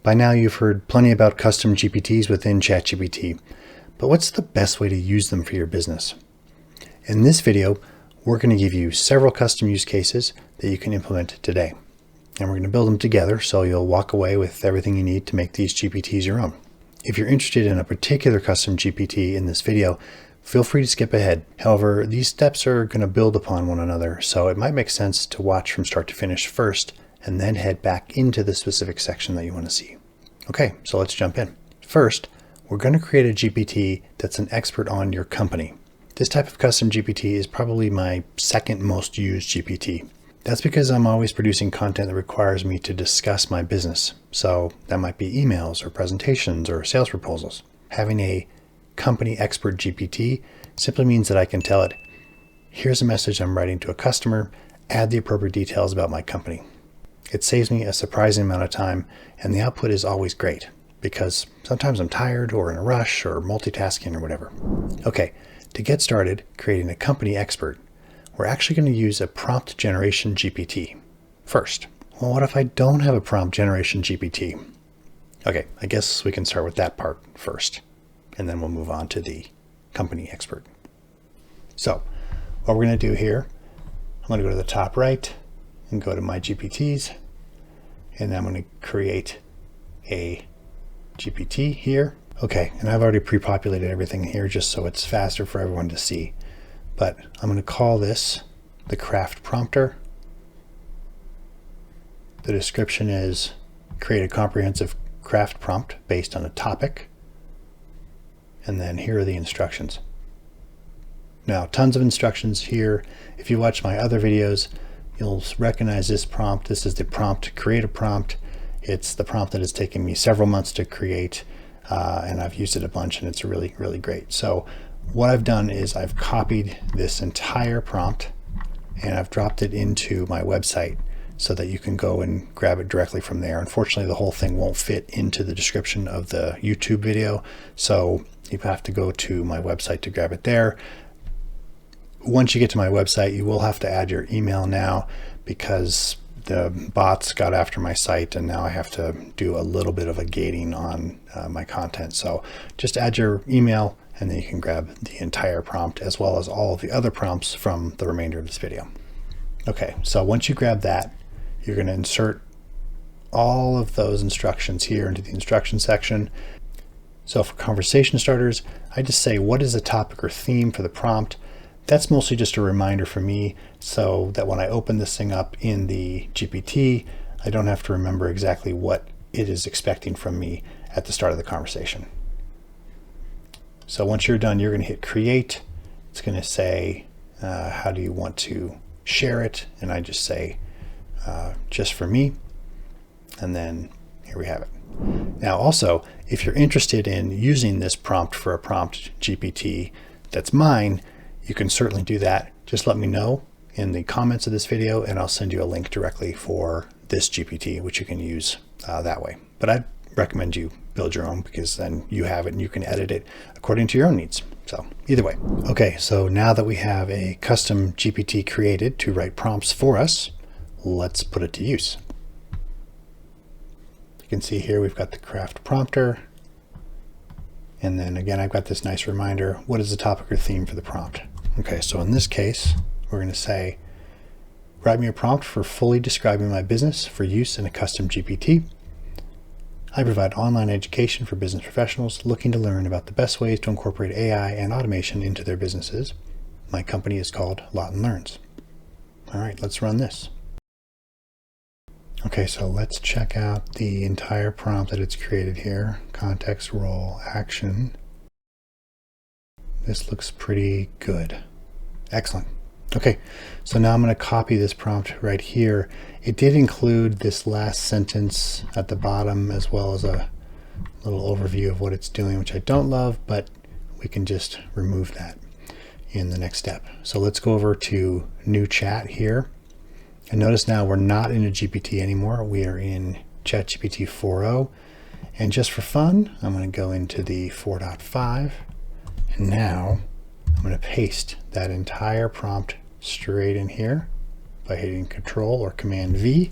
By now you've heard plenty about custom GPTs within ChatGPT, but what's the best way to use them for your business? In this video, we're going to give you several custom use cases that you can implement today. And we're going to build them together so you'll walk away with everything you need to make these GPTs your own. If you're interested in a particular custom GPT in this video, feel free to skip ahead. However, these steps are going to build upon one another, so it might make sense to watch from start to finish first and then head back into the specific section that you want to see. Okay, so let's jump in. First, we're going to create a GPT that's an expert on your company. This type of custom GPT is probably my second most used GPT. That's because I'm always producing content that requires me to discuss my business. So that might be emails or presentations or sales proposals. Having a company expert GPT simply means that I can tell it, here's a message I'm writing to a customer, add the appropriate details about my company. It saves me a surprising amount of time, and the output is always great because sometimes I'm tired or in a rush or multitasking or whatever. Okay, to get started creating a company expert, we're actually going to use a prompt generation GPT first. Well, what if I don't have a prompt generation GPT? Okay, I guess we can start with that part first, and then we'll move on to the company expert. So what we're going to do here, I'm going to go to the top right and go to my GPTs, and I'm going to create a GPT here. Okay, and I've already pre-populated everything here just so it's faster for everyone to see. But I'm going to call this the craft prompter. The description is create a comprehensive craft prompt based on a topic. And then here are the instructions. Now, tons of instructions here. If you watch my other videos, you'll recognize this prompt. This is the prompt to create a prompt. It's the prompt that has taken me several months to create, and I've used it a bunch, and it's really, really great. So what I've done is I've copied this entire prompt and I've dropped it into my website so that you can go and grab it directly from there. Unfortunately, the whole thing won't fit into the description of the YouTube video, so you have to go to my website to grab it there. Once you get to my website, you will have to add your email now because the bots got after my site and now I have to do a little bit of a gating on my content. So just add your email and then you can grab the entire prompt as well as all of the other prompts from the remainder of this video. Okay, so once you grab that, you're going to insert all of those instructions here into the instruction section. So for conversation starters, I just say, what is the topic or theme for the prompt? That's mostly just a reminder for me so that when I open this thing up in the GPT, I don't have to remember exactly what it is expecting from me at the start of the conversation. So once you're done, you're going to hit create. It's going to say, how do you want to share it? And I just say, just for me. And then here we have it. Now also, if you're interested in using this prompt for a prompt GPT that's mine, you can certainly do that. Just let me know in the comments of this video and I'll send you a link directly for this GPT, which you can use that way. But I'd recommend you build your own because then you have it and you can edit it according to your own needs. So either way. Okay, so now that we have a custom GPT created to write prompts for us, let's put it to use. You can see here we've got the craft prompter. And then again, I've got this nice reminder. What is the topic or theme for the prompt? Okay, so in this case, we're going to say, write me a prompt for fully describing my business for use in a custom GPT. I provide online education for business professionals looking to learn about the best ways to incorporate AI and automation into their businesses. My company is called Lawton Learns. All right, let's run this. Okay, so let's check out the entire prompt that it's created here. Context, role, action. This looks pretty good. Excellent. Okay, so now I'm going to copy this prompt right here. It did include this last sentence at the bottom as well as a little overview of what it's doing, which I don't love, but we can just remove that in the next step. So let's go over to new chat here. And notice now we're not in a GPT anymore. We are in ChatGPT 4.0. And just for fun, I'm going to go into the 4.5. And now I'm going to paste that entire prompt straight in here by hitting Control or Command V.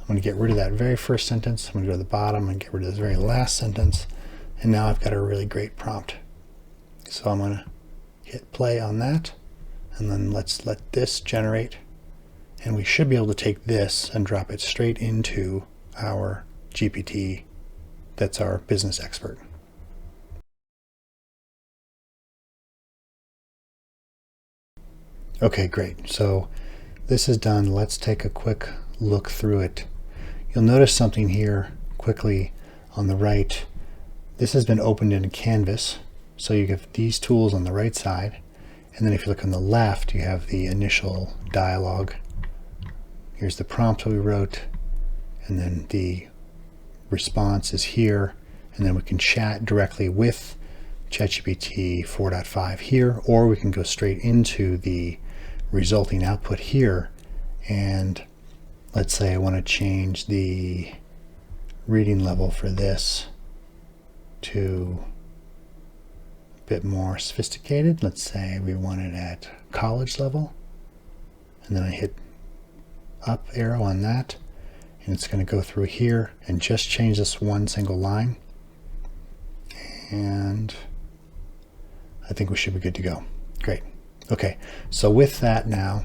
I'm I'm going to get rid of that very first sentence. I'm going to go to the bottom and get rid of this very last sentence. And now I've got a really great prompt. So I'm going to hit play on that. And then let's let this generate. And we should be able to take this and drop it straight into our GPT that's our business expert. Okay, great. So this is done. Let's take a quick look through it. You'll notice something here quickly on the right. This has been opened in Canvas. So you have these tools on the right side. And then if you look on the left, you have the initial dialogue. Here's the prompt that we wrote. And then the response is here. And then we can chat directly with ChatGPT 4.5 here, or we can go straight into the resulting output here. And let's say I want to change the reading level for this to a bit more sophisticated. Let's say we want it at college level. And then I hit up arrow on that. And it's going to go through here and just change this one single line. And I think we should be good to go. Great. Okay, so with that now,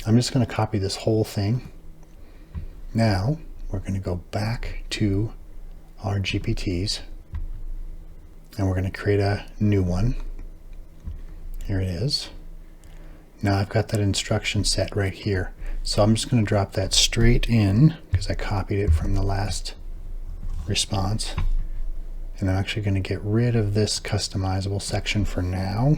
I'm just going to copy this whole thing. Now, we're going to go back to our GPTs, and we're going to create a new one. Here it is. Now I've got that instruction set right here. So I'm just going to drop that straight in because I copied it from the last response. And I'm actually going to get rid of this customizable section for now.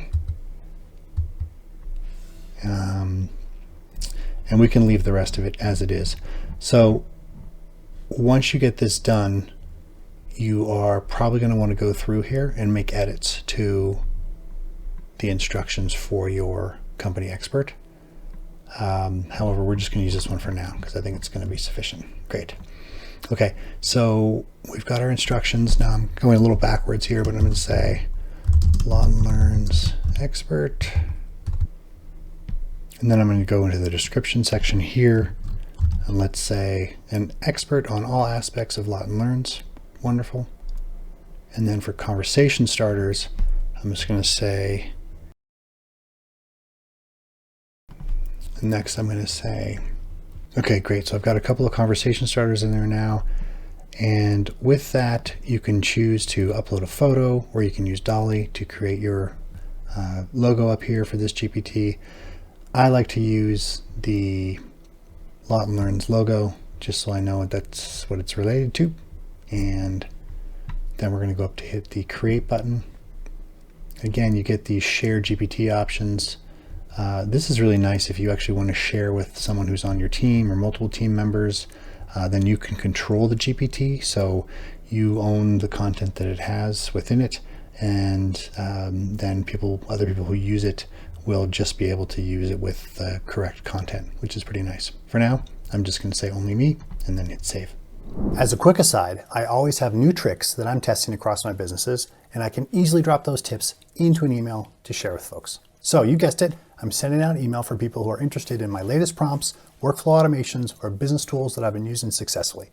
And we can leave the rest of it as it is. So once you get this done, you are probably going to want to go through here and make edits to the instructions for your company expert. However, we're just going to use this one for now because I think it's going to be sufficient. Great. Okay, so we've got our instructions. Now I'm going a little backwards here, but I'm going to say Lawton Learns Expert. And then I'm going to go into the description section here. And let's say an expert on all aspects of Lawton Learns. Wonderful. And then for conversation starters, I'm just going to say, next I'm going to say, okay, great. So I've got a couple of conversation starters in there now. And with that, you can choose to upload a photo, or you can use Dolly to create your logo up here for this GPT. I like to use the Lawton Learns logo, just so I know that's what it's related to. And then we're going to go up to hit the create button. Again, you get these share GPT options. This is really nice if you actually want to share with someone who's on your team or multiple team members. Then you can control the GPT, so you own the content that it has within it, and then other people who use it will just be able to use it with the correct content, which is pretty nice. For now, I'm just going to say only me and then hit save. As a quick aside, I always have new tricks that I'm testing across my businesses, and I can easily drop those tips into an email to share with folks. So you guessed it, I'm sending out an email for people who are interested in my latest prompts, workflow automations, or business tools that I've been using successfully.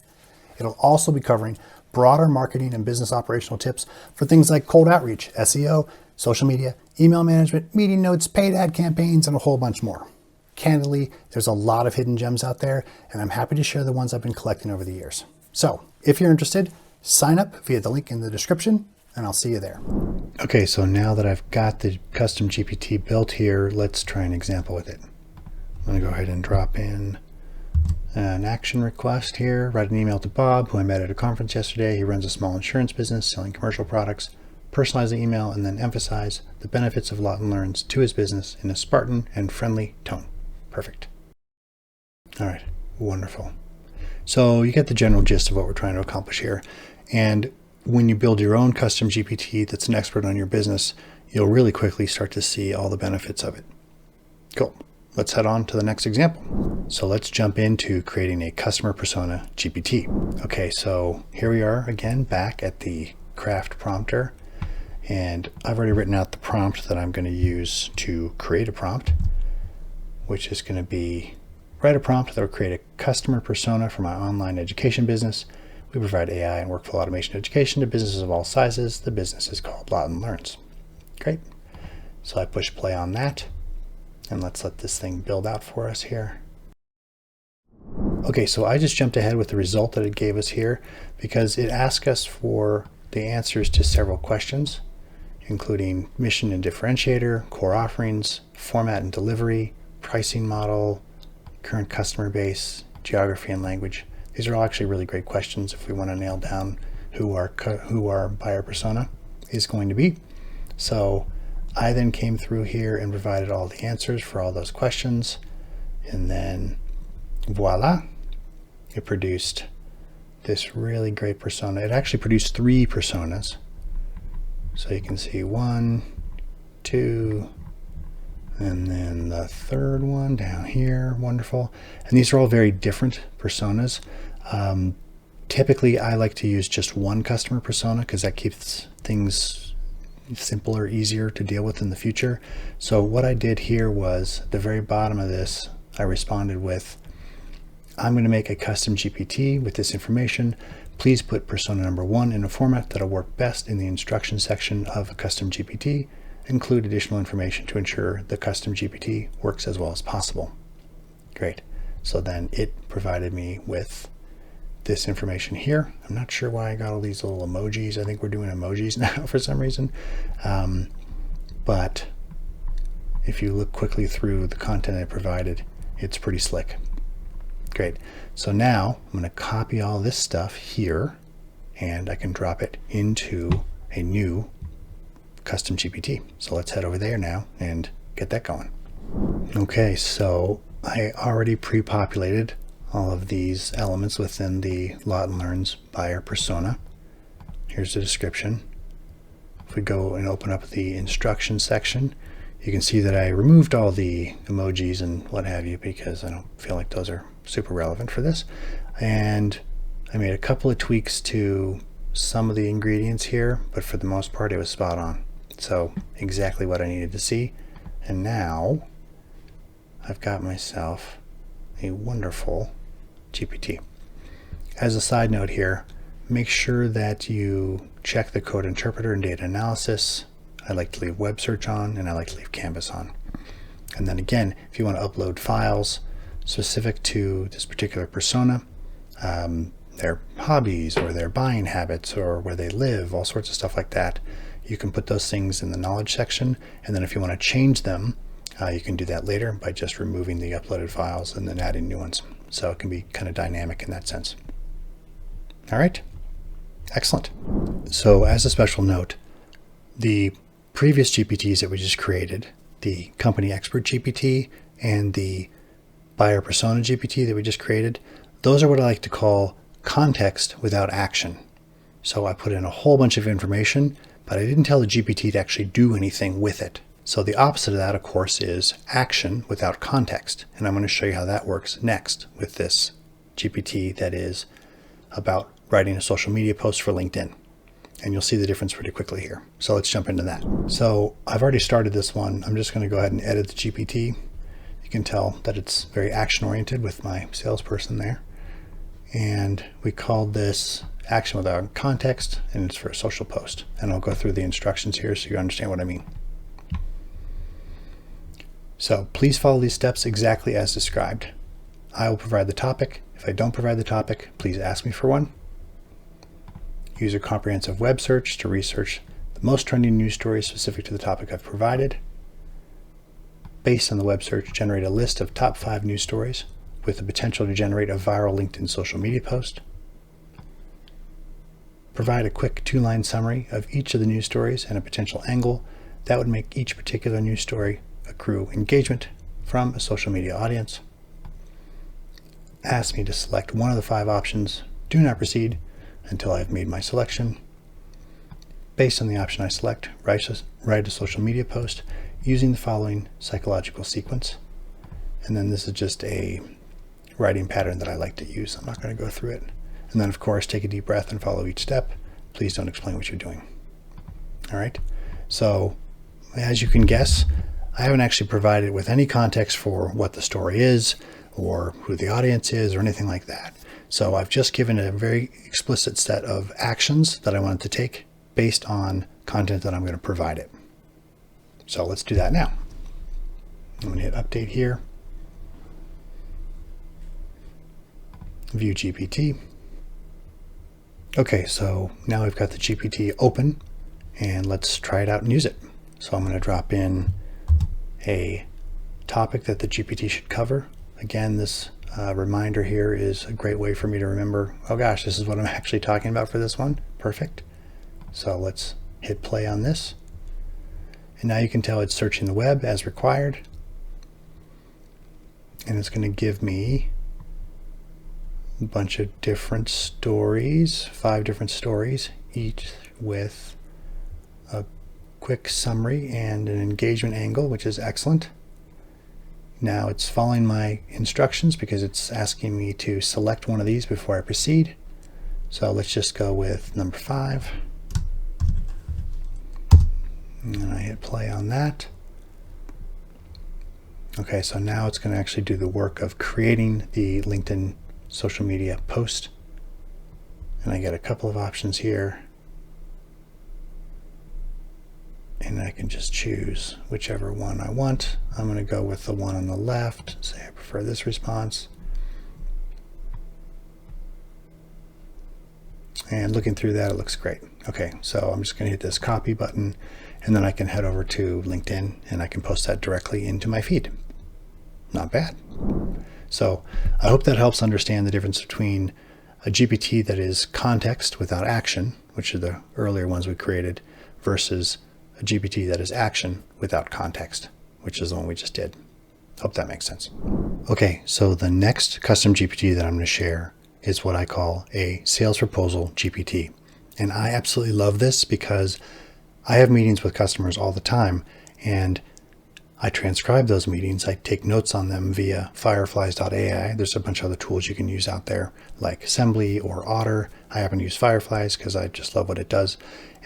It'll also be covering broader marketing and business operational tips for things like cold outreach, SEO, social media, email management, meeting notes, paid ad campaigns, and a whole bunch more. Candidly, there's a lot of hidden gems out there, and I'm happy to share the ones I've been collecting over the years. So if you're interested, sign up via the link in the description, and I'll see you there. Okay, so now that I've got the custom GPT built here, let's try an example with it. I'm going to go ahead and drop in an action request here. Write an email to Bob, who I met at a conference yesterday. He runs a small insurance business selling commercial products. Personalize the email and then emphasize the benefits of Lawton Learns to his business in a Spartan and friendly tone. Perfect. All right, wonderful. So you get the general gist of what we're trying to accomplish here. And when you build your own custom GPT that's an expert on your business, you'll really quickly start to see all the benefits of it. Cool. Let's head on to the next example. So let's jump into creating a Customer Persona GPT. Okay, so here we are again back at the craft prompter. And I've already written out the prompt that I'm going to use to create a prompt, which is going to be write a prompt that will create a customer persona for my online education business. We provide AI and workflow automation education to businesses of all sizes. The business is called Lawton Learns. Great. So I push play on that, and let's let this thing build out for us here. Okay, so I just jumped ahead with the result that it gave us here because it asked us for the answers to several questions, including mission and differentiator, core offerings, format and delivery, pricing model, current customer base, geography and language. These are all actually really great questions if we want to nail down who our buyer persona is going to be. So I then came through here and provided all the answers for all those questions, and then voila, it produced this really great persona. It actually produced 3 personas. So you can see 1, 2, and then the third one down here. Wonderful. And these are all very different personas. Typically, I like to use just one customer persona because that keeps things simpler, easier to deal with in the future. So what I did here was at the very bottom of this, I responded with, I'm going to make a custom GPT with this information. Please put persona number 1 in a format that'll work best in the instruction section of a custom GPT. Include additional information to ensure the custom GPT works as well as possible. Great. So then it provided me with this information here. I'm not sure why I got all these little emojis. I think we're doing emojis now for some reason. But if you look quickly through the content I provided, it's pretty slick. Great. So now I'm going to copy all this stuff here, and I can drop it into a new custom GPT. So let's head over there now and get that going. Okay, so I already pre-populated all of these elements within the Lawton Learns buyer persona. Here's the description. If we go and open up the instruction section, you can see that I removed all the emojis and what have you because I don't feel like those are super relevant for this. And I made a couple of tweaks to some of the ingredients here, but for the most part it was spot on. So exactly what I needed to see. And now I've got myself a wonderful GPT. As a side note here, make sure that you check the code interpreter and data analysis. I like to leave web search on, and I like to leave Canvas on. And then again, if you want to upload files specific to this particular persona, their hobbies or their buying habits or where they live, all sorts of stuff like that, you can put those things in the knowledge section. And then if you want to change them, you can do that later by just removing the uploaded files and then adding new ones. So it can be kind of dynamic in that sense. All right, excellent. So as a special note, the previous GPTs that we just created, the Company Expert GPT and the Buyer Persona GPT that we just created, those are what I like to call context without action. So I put in a whole bunch of information, but I didn't tell the GPT to actually do anything with it. So the opposite of that, of course, is action without context. And I'm going to show you how that works next with this GPT that is about writing a social media post for LinkedIn. And you'll see the difference pretty quickly here. So let's jump into that. So I've already started this one. I'm just going to go ahead and edit the GPT. You can tell that it's very action-oriented with my salesperson there. And we called this action without context, and it's for a social post. And I'll go through the instructions here so you understand what I mean. So please follow these steps exactly as described. I will provide the topic. If I don't provide the topic, please ask me for one. Use a comprehensive web search to research the most trending news stories specific to the topic I've provided. Based on the web search, generate a list of top 5 news stories with the potential to generate a viral LinkedIn social media post. Provide a quick 2-line summary of each of the news stories and a potential angle that would make each particular news story accrue engagement from a social media audience. Ask me to select one of the 5 options. Do not proceed until I've made my selection. Based on the option I select, write a social media post using the following psychological sequence. And then this is just a writing pattern that I like to use. I'm not going to go through it. And then of course, take a deep breath and follow each step. Please don't explain what you're doing. All right. So as you can guess, I haven't actually provided with any context for what the story is or who the audience is or anything like that. So I've just given a very explicit set of actions that I want it to take based on content that I'm going to provide it. So let's do that now. I'm going to hit update here. View GPT. Okay, so now we've got the GPT open, and let's try it out and use it. So I'm going to drop in a topic that the GPT should cover. Again, this reminder here is a great way for me to remember, oh gosh, this is what I'm actually talking about for this one. Perfect. So let's hit play on this. And now you can tell it's searching the web as required. And it's going to give me a bunch of different stories, 5 different stories, each with a quick summary and an engagement angle, which is excellent. Now it's following my instructions because it's asking me to select one of these before I proceed. So let's just go with number 5. And I hit play on that. Okay, so now it's going to actually do the work of creating the LinkedIn social media post. And I get a couple of options here. And I can just choose whichever one I want. I'm going to go with the one on the left. Say I prefer this response. And looking through that, it looks great. Okay, so I'm just going to hit this copy button, and then I can head over to LinkedIn and I can post that directly into my feed. Not bad. So I hope that helps understand the difference between a GPT that is context without action, which are the earlier ones we created, versus a GPT that is action without context, which is the one we just did. Hope that makes sense. Okay, so the next custom GPT that I'm going to share is what I call a Sales Proposal GPT. And I absolutely love this because I have meetings with customers all the time, and I transcribe those meetings. I take notes on them via fireflies.ai. There's a bunch of other tools you can use out there like Assembly or Otter. I happen to use Fireflies because I just love what it does.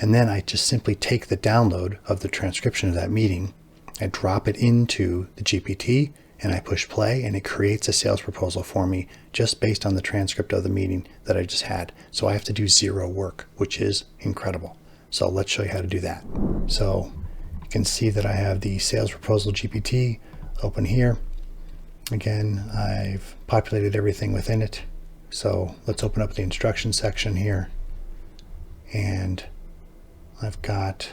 And then I just simply take the download of the transcription of that meeting, I drop it into the GPT, and I push play, and it creates a sales proposal for me just based on the transcript of the meeting that I just had. So I have to do 0 work, which is incredible. So let's show you how to do that. So you can see that I have the Sales Proposal GPT open here. Again, I've populated everything within it. So let's open up the instruction section here. And I've got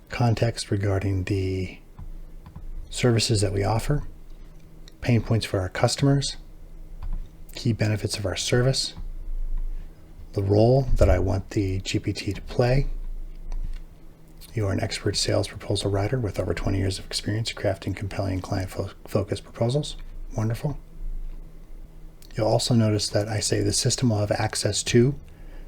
context regarding the services that we offer, pain points for our customers, key benefits of our service, the role that I want the GPT to play. You are an expert sales proposal writer with over 20 years of experience crafting compelling client-focused proposals. Wonderful. You'll also notice that I say the system will have access to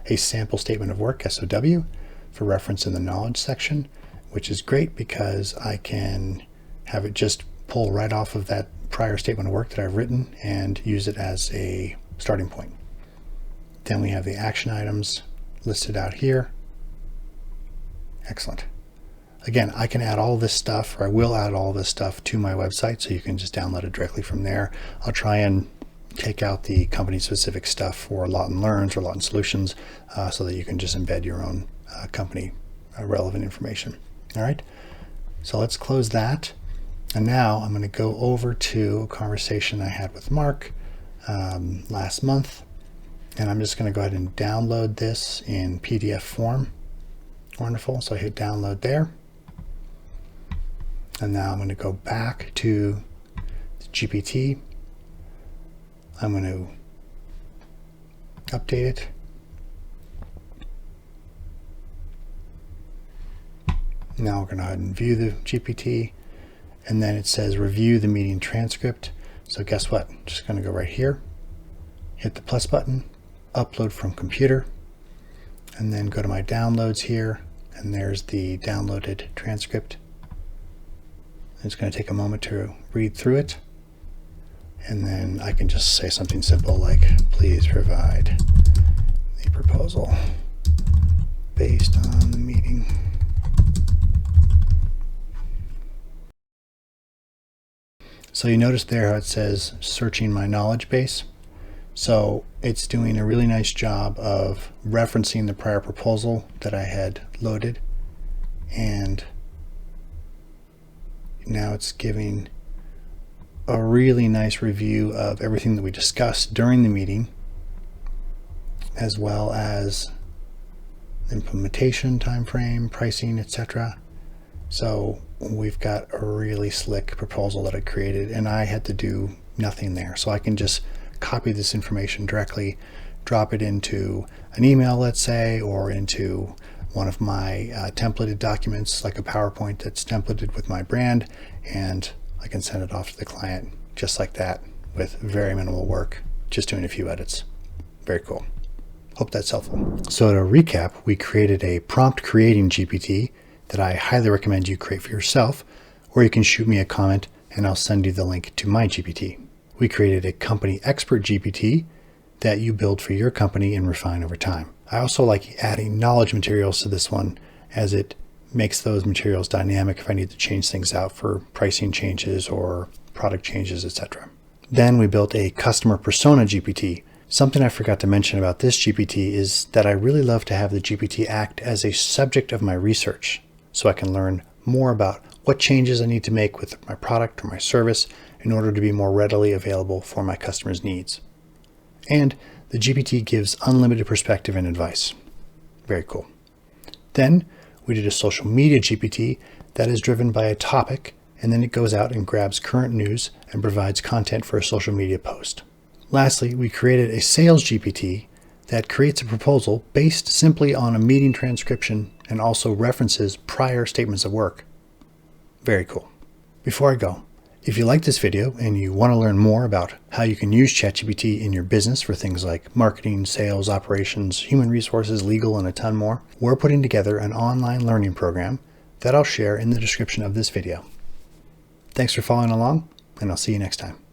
a sample statement of work, SOW, for reference in the knowledge section, which is great because I can have it just pull right off of that prior statement of work that I've written and use it as a starting point. Then we have the action items listed out here. Excellent. Again, I can add all this stuff, or I will add all this stuff to my website, so you can just download it directly from there. I'll try and take out the company specific stuff for Lawton Learns or Lawton Solutions so that you can just embed your own company relevant information. All right, so let's close that. And now I'm going to go over to a conversation I had with Mark last month. And I'm just going to go ahead and download this in PDF form. Wonderful. So I hit download there. And now I'm going to go back to the GPT. I'm going to update it. Now we're going to go ahead and view the GPT. And then it says review the meeting transcript. So guess what? I'm just going to go right here, hit the plus button, upload from computer, and then go to my downloads here. And there's the downloaded transcript. It's going to take a moment to read through it. And then I can just say something simple like, please provide the proposal based on the meeting. So you notice there how it says searching my knowledge base. So it's doing a really nice job of referencing the prior proposal that I had loaded, and now it's giving a really nice review of everything that we discussed during the meeting, as well as implementation timeframe, pricing, etc. So we've got a really slick proposal that I created, and I had to do nothing there. So I can just copy this information directly, drop it into an email, let's say, or into one of my templated documents, like a PowerPoint that's templated with my brand, and I can send it off to the client just like that with very minimal work, just doing a few edits. Very cool. Hope that's helpful. So to recap, we created a prompt creating GPT that I highly recommend you create for yourself, or you can shoot me a comment and I'll send you the link to my GPT. We created a company expert GPT that you build for your company and refine over time. I also like adding knowledge materials to this one, as it makes those materials dynamic if I need to change things out for pricing changes or product changes, etc. Then we built a Customer Persona GPT. Something I forgot to mention about this GPT is that I really love to have the GPT act as a subject of my research, so I can learn more about what changes I need to make with my product or my service in order to be more readily available for my customers' needs. And the GPT gives unlimited perspective and advice. Very cool. Then we did a social media GPT that is driven by a topic, and then it goes out and grabs current news and provides content for a social media post. Lastly, we created a sales GPT that creates a proposal based simply on a meeting transcription and also references prior statements of work. Very cool. Before I go, if you like this video and you want to learn more about how you can use ChatGPT in your business for things like marketing, sales, operations, human resources, legal, and a ton more, we're putting together an online learning program that I'll share in the description of this video. Thanks for following along, and I'll see you next time.